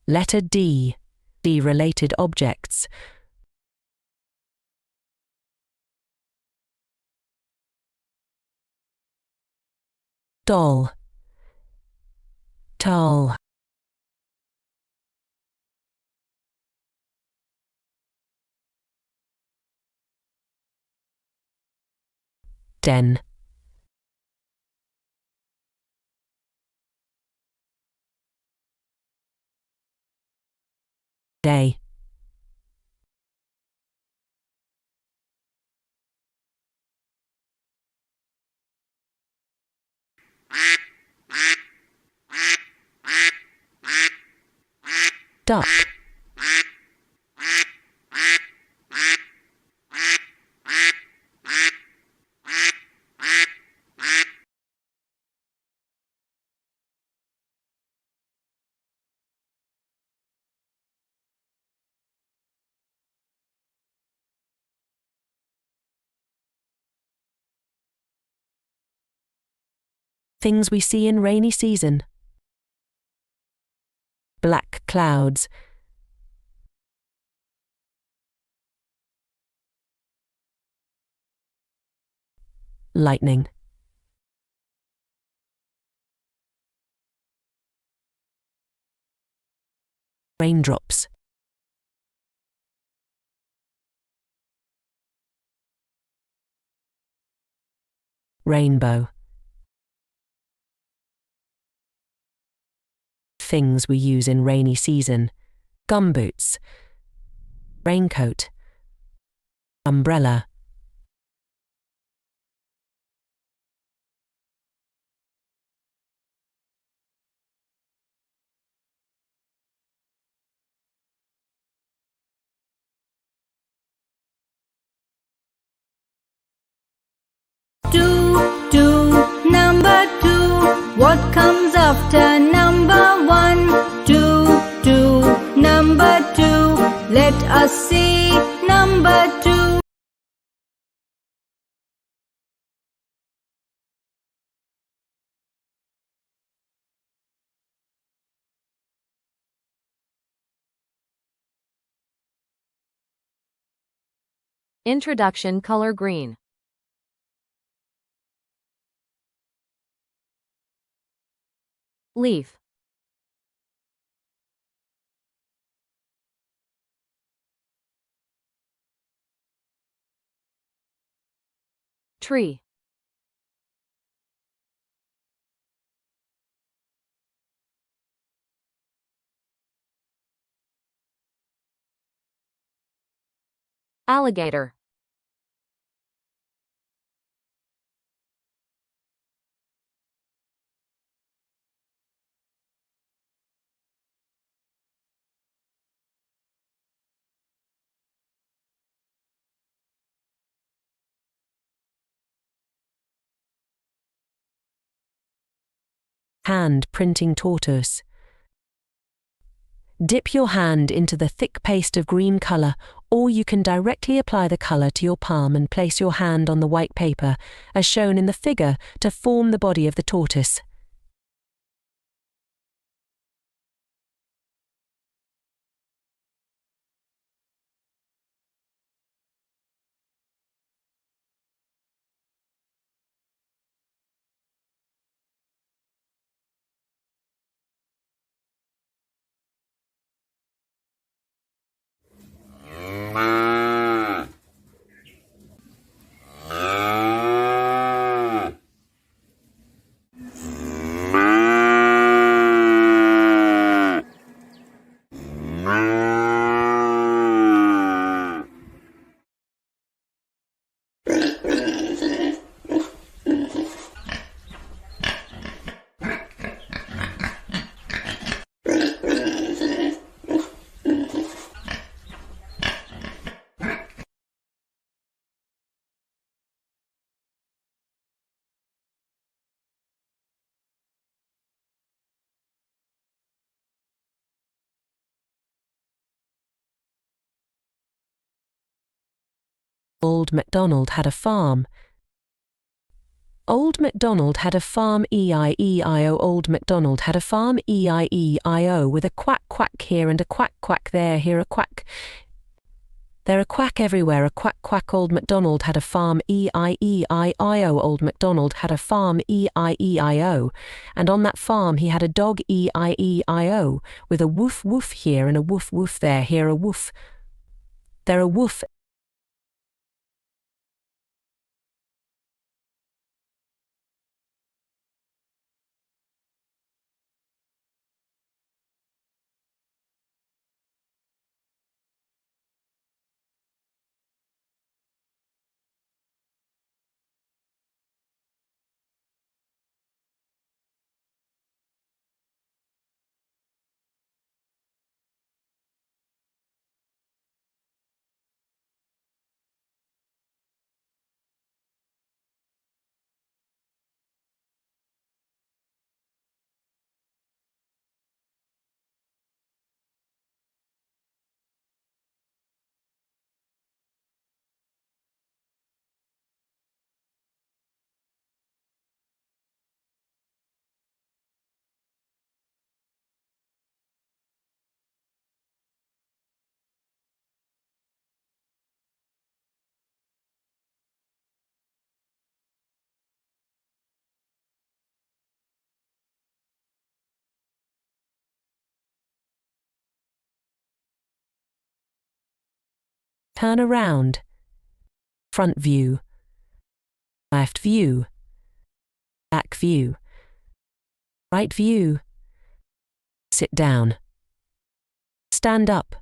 Letter D. D-related objects. Doll. Towel. Den. Day. Duck. Things we see in rainy season. Black clouds. Lightning. Raindrops. Rainbow. Things we use in rainy season. Gumboots. Raincoat. Umbrella. Number 2. What comes after number 1? 2. Number 2. Let us see number 2. Introduction. Color green. Leaf. Tree. Alligator. Hand printing tortoise. Dip your hand into the thick paste of green colour, or you can directly apply the colour to your palm and place your hand on the white paper, as shown in the figure, to form the body of the tortoise. Old MacDonald had a farm. Old MacDonald had a farm E-I-E-I-O. Old MacDonald had a farm E-I-E-I-O, with a quack quack here and a quack quack there. Here a quack. There a quack everywhere, a quack quack. Old MacDonald had a farm E-I-E-I-I-O. Old MacDonald had a farm E-I-E-I-O, and on that farm he had a dog E-I-E-I-O, with a woof woof here and a woof woof there. Here a woof. There a woof. Turn around. Front view. Left view. Back view. Right view. Sit down. Stand up.